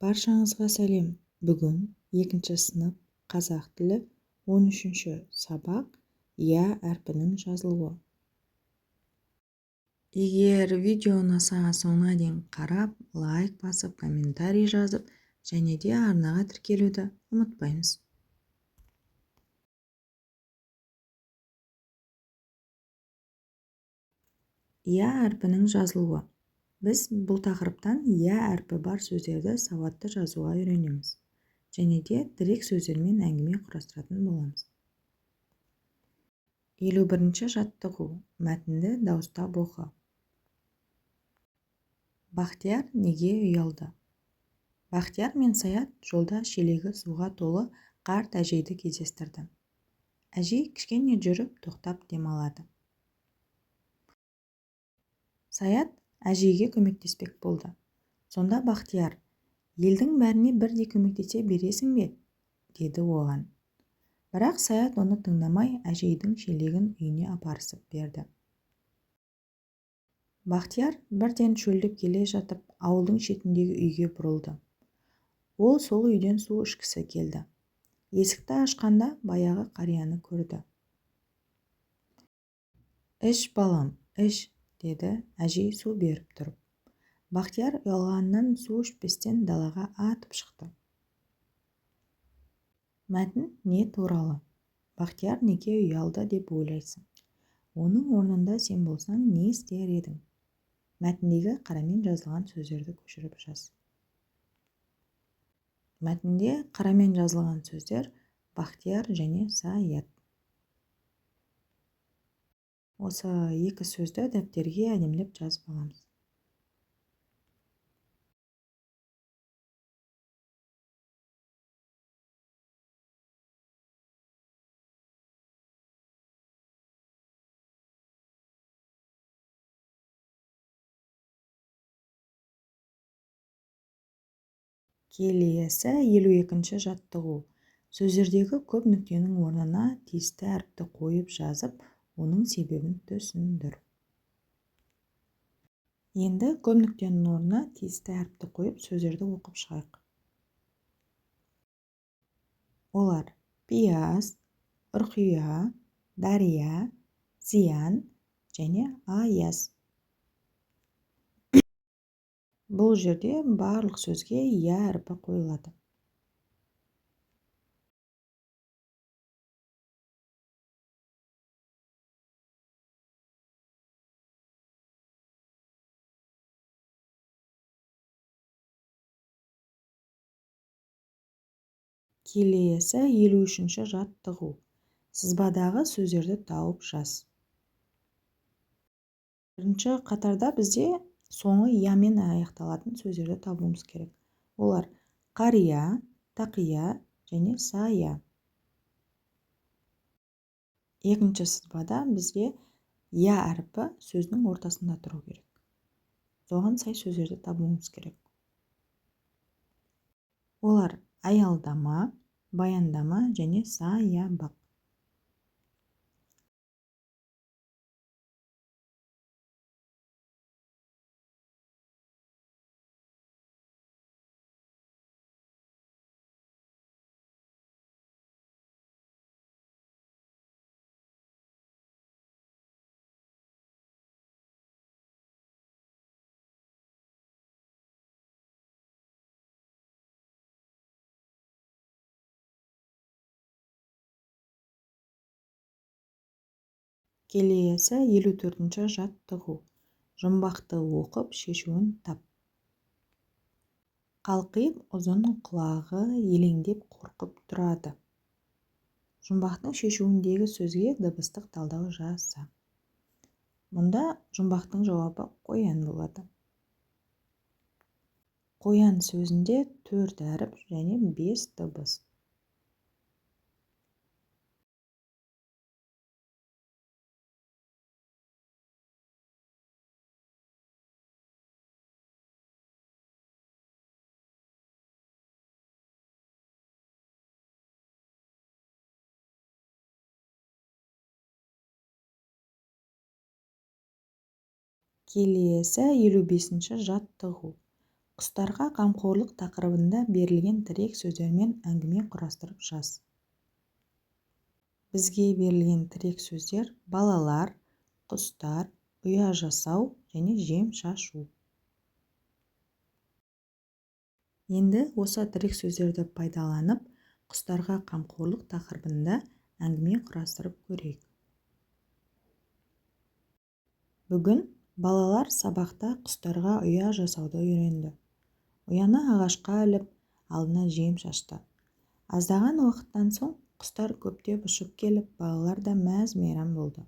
Баршаңызға сәлем. Бүгін 2 сынып қазақ тілі 13-ші сабақ я әрпінің жазылуы. Егер видео ұнаса, соңына дейін қарап, лайк басып, комментарий жазып, және де арнаға тіркелуді ұмытпаймыз. Я әрпінің жазылуы. Біз бұл тақырыптан я әрпі бар сөздерді сауатты жазуға үйренеміз. Және де тірек сөздермен әңгіме құрастыратын боламыз. 51-ші жаттығу. Мәтінді дауыстап оқы. Бақтияр неге ұялды? Бақтияр мен Саят жолда шелегі суға толы қарт әжейді кездестірді. Әжей кішкене жүріп тоқтап демалады. Саят әжейге көмектеспек болды. Сонда Бақтияр, елдің бәріне бірдей көмектесе бересің бе? Деді оған. Бірақ Саят оны тыңдамай, әжейдің шелегін үйіне апарысып берді. Бақтияр бірден шөлдеп келе жатып, ауылдың шетіндегі үйге бұрылды. Ол сол үйден су ішкісі келді. Есікті ашқанда баяғы қарияны көрді. «Іш, балам, іш», деді әжей су беріп тұрып. Бақтияр ұялғанынан су ішпестен далаға атып шықты. Мәтін не туралы? Бақтияр неге ұялды деп ойлайсың? Оның орнында сен болсаң не істер едің? Мәтіндегі қарамен жазылған сөздерді көшіріп жаз. Мәтінде қарамен жазылған сөздер Бақтияр және Саят. Осы 2 сөзді дәптерге әдемілеп жазып аламыз. Келесі 52-ші жаттығу. Сөздердегі көп нүктенің орнына тиісті әріпті қойып жазып, оның себебін түсіндір. Енді көп нүктенің орнына тиісті әріпті қойып сөздерді оқып шығайық. Олар пияз, ұрқия, дария, зиян және аяз. Бұл жерде барлық сөзге я әрпі қойылады. Келесі 53-ші жаттығу. Сызбадағы сөздерді тауып жаз. Бірінші қатарда бізде соңы ямен аяқталатын сөздерді табуымыз керек. Олар қария, тақия және сая. Екінші сызбада бізде я әрпі сөздің ортасында тұру керек. Соған сай сөздерді табуымыз керек. Олар аялдама, баяндама және саябақ. Келесі 54-ші жаттығу. Жұмбақты оқып шешуін тап. Қалқиып ұзын құлағы елеңдеп қорқып тұрады. Жұмбақтың шешуіндегі сөзге дыбыстық талдау жазса. Мұнда жұмбақтың жауабы қоян болады. Қоян сөзінде 4 әріп және 5 дыбыс. Келесі 55-ші жаттығу. Құстарға қамқорлық тақырыбында берілген тірек сөздермен әңгіме құрастырып жаз. Бізге берілген тірек сөздер балалар, құстар, ұя жасау және жем шашу. Енді осы тірек сөздерді пайдаланып, құстарға қамқорлық тақырыбында әңгіме құрастырып көрейік. Бүгін балалар сабақта құстарға ұя жасауды үйренді. Ұяны ағашқа іліп, алдына жем шашты. Аздаған уақыттан соң құстар көптеп ұшып келіп, балалар да мәз-мейрам болды.